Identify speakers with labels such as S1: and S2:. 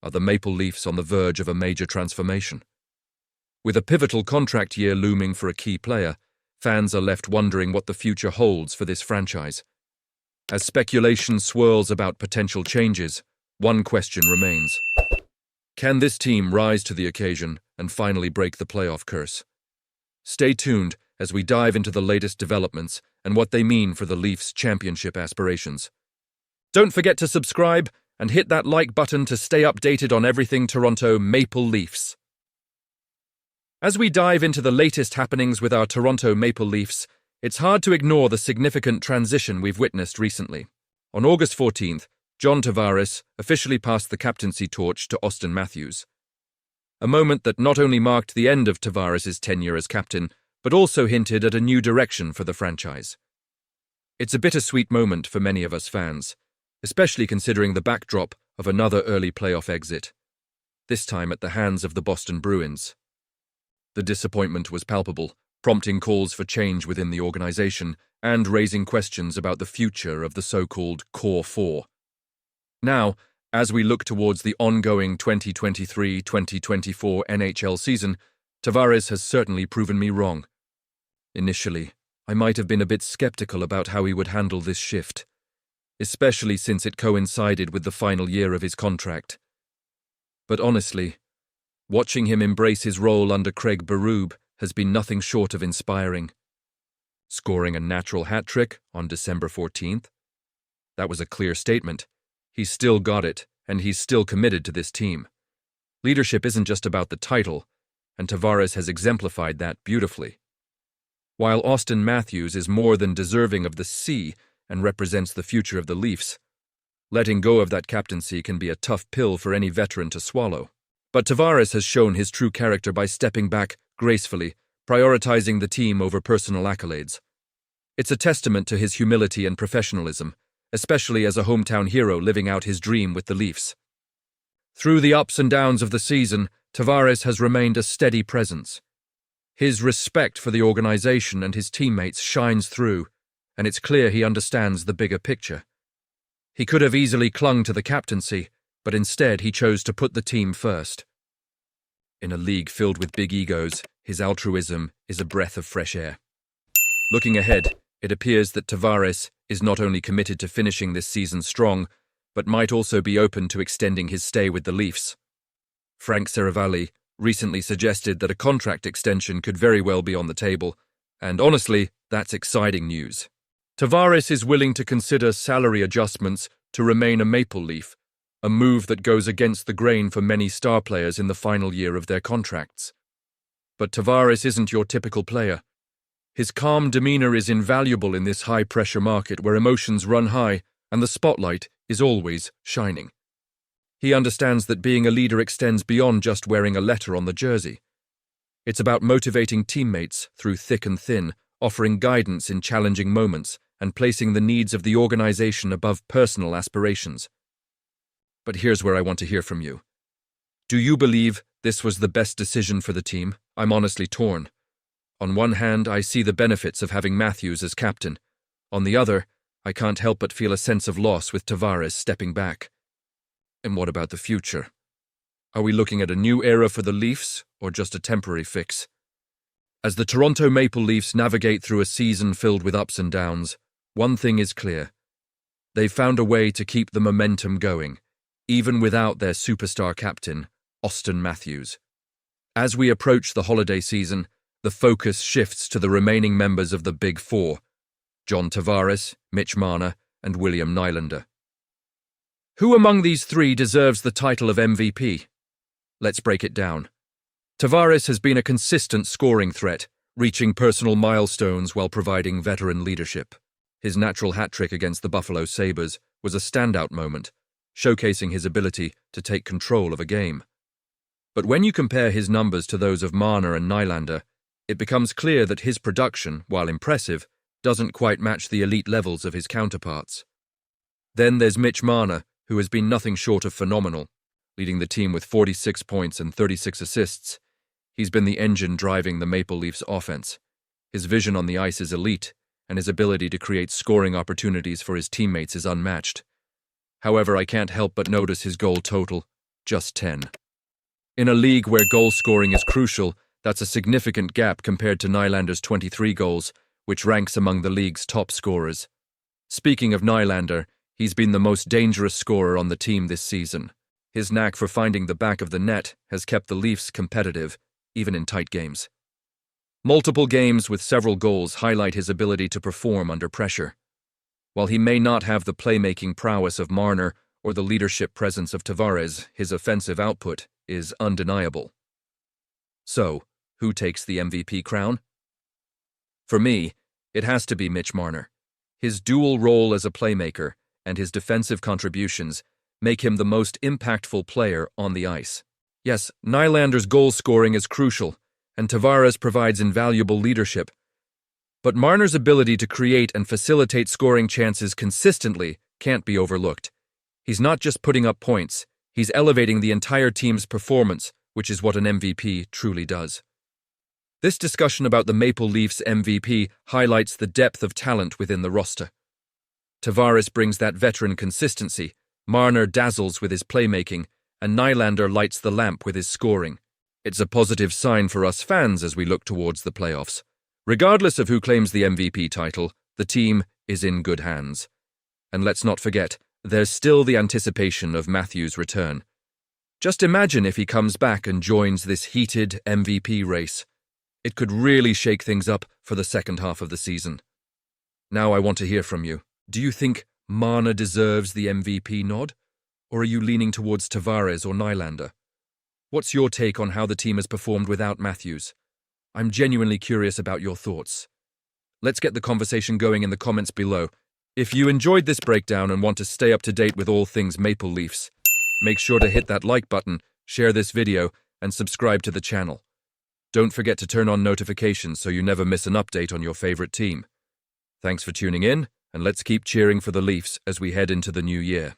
S1: Are the Maple Leafs on the verge of a major transformation? With a pivotal contract year looming for a key player, fans are left wondering what the future holds for this franchise. As speculation swirls about potential changes, one question remains. Can this team rise to the occasion and finally break the playoff curse? Stay tuned as we dive into the latest developments and what they mean for the Leafs' championship aspirations. Don't forget to subscribe and hit that like button to stay updated on everything Toronto Maple Leafs. As we dive into the latest happenings with our Toronto Maple Leafs, it's hard to ignore the significant transition we've witnessed recently. On August 14th, John Tavares officially passed the captaincy torch to Auston Matthews. A moment that not only marked the end of Tavares' tenure as captain, but also hinted at a new direction for the franchise. It's a bittersweet moment for many of us fans, especially considering the backdrop of another early playoff exit, this time at the hands of the Boston Bruins. The disappointment was palpable, prompting calls for change within the organization and raising questions about the future of the so-called Core Four. Now, as we look towards the ongoing 2023-2024 NHL season, Tavares has certainly proven me wrong. Initially, I might have been a bit skeptical about how he would handle this shift, especially since it coincided with the final year of his contract. But honestly, watching him embrace his role under Craig Berube has been nothing short of inspiring. Scoring a natural hat trick on December 14th, that was a clear statement. He's still got it, and he's still committed to this team. Leadership isn't just about the title, and Tavares has exemplified that beautifully. While Auston Matthews is more than deserving of the C and represents the future of the Leafs, letting go of that captaincy can be a tough pill for any veteran to swallow. But Tavares has shown his true character by stepping back gracefully, prioritizing the team over personal accolades. It's a testament to his humility and professionalism, especially as a hometown hero living out his dream with the Leafs. Through the ups and downs of the season, Tavares has remained a steady presence. His respect for the organization and his teammates shines through, and it's clear he understands the bigger picture. He could have easily clung to the captaincy, but instead he chose to put the team first. In a league filled with big egos, his altruism is a breath of fresh air. Looking ahead, it appears that Tavares is not only committed to finishing this season strong, but might also be open to extending his stay with the Leafs. Frank Seravalli recently suggested that a contract extension could very well be on the table, and honestly, that's exciting news. Tavares is willing to consider salary adjustments to remain a Maple Leaf, a move that goes against the grain for many star players in the final year of their contracts. But Tavares isn't your typical player. His calm demeanor is invaluable in this high-pressure market where emotions run high and the spotlight is always shining. He understands that being a leader extends beyond just wearing a letter on the jersey. It's about motivating teammates through thick and thin, offering guidance in challenging moments, and placing the needs of the organization above personal aspirations. But here's where I want to hear from you. Do you believe this was the best decision for the team? I'm honestly torn. On one hand, I see the benefits of having Matthews as captain. On the other, I can't help but feel a sense of loss with Tavares stepping back. And what about the future? Are we looking at a new era for the Leafs, or just a temporary fix? As the Toronto Maple Leafs navigate through a season filled with ups and downs, one thing is clear. They've found a way to keep the momentum going, even without their superstar captain, Auston Matthews. As we approach the holiday season, the focus shifts to the remaining members of the Big Four, John Tavares, Mitch Marner, and William Nylander. Who among these three deserves the title of MVP? Let's break it down. Tavares has been a consistent scoring threat, reaching personal milestones while providing veteran leadership. His natural hat trick against the Buffalo Sabres was a standout moment, showcasing his ability to take control of a game. But when you compare his numbers to those of Marner and Nylander, it becomes clear that his production, while impressive, doesn't quite match the elite levels of his counterparts. Then there's Mitch Marner, who has been nothing short of phenomenal, leading the team with 46 points and 36 assists. He's been the engine driving the Maple Leafs offense. His vision on the ice is elite, and his ability to create scoring opportunities for his teammates is unmatched. However, I can't help but notice his goal total. just 10. In a league where goal scoring is crucial, that's a significant gap compared to Nylander's 23 goals, which ranks among the league's top scorers. Speaking of Nylander, he's been the most dangerous scorer on the team this season. His knack for finding the back of the net has kept the Leafs competitive, even in tight games. Multiple games with several goals highlight his ability to perform under pressure. While he may not have the playmaking prowess of Marner or the leadership presence of Tavares, his offensive output is undeniable. So, who takes the MVP crown? For me, it has to be Mitch Marner. His dual role as a playmaker and his defensive contributions make him the most impactful player on the ice. Yes, Nylander's goal scoring is crucial, and Tavares provides invaluable leadership. But Marner's ability to create and facilitate scoring chances consistently can't be overlooked. He's not just putting up points, he's elevating the entire team's performance, which is what an MVP truly does. This discussion about the Maple Leafs MVP highlights the depth of talent within the roster. Tavares brings that veteran consistency, Marner dazzles with his playmaking, and Nylander lights the lamp with his scoring. It's a positive sign for us fans as we look towards the playoffs. Regardless of who claims the MVP title, the team is in good hands. And let's not forget, there's still the anticipation of Matthews' return. Just imagine if he comes back and joins this heated MVP race. It could really shake things up for the second half of the season. Now I want to hear from you. Do you think Marner deserves the MVP nod? Or are you leaning towards Tavares or Nylander? What's your take on how the team has performed without Matthews? I'm genuinely curious about your thoughts. Let's get the conversation going in the comments below. If you enjoyed this breakdown and want to stay up to date with all things Maple Leafs, make sure to hit that like button, share this video, and subscribe to the channel. Don't forget to turn on notifications so you never miss an update on your favorite team. Thanks for tuning in, and let's keep cheering for the Leafs as we head into the new year.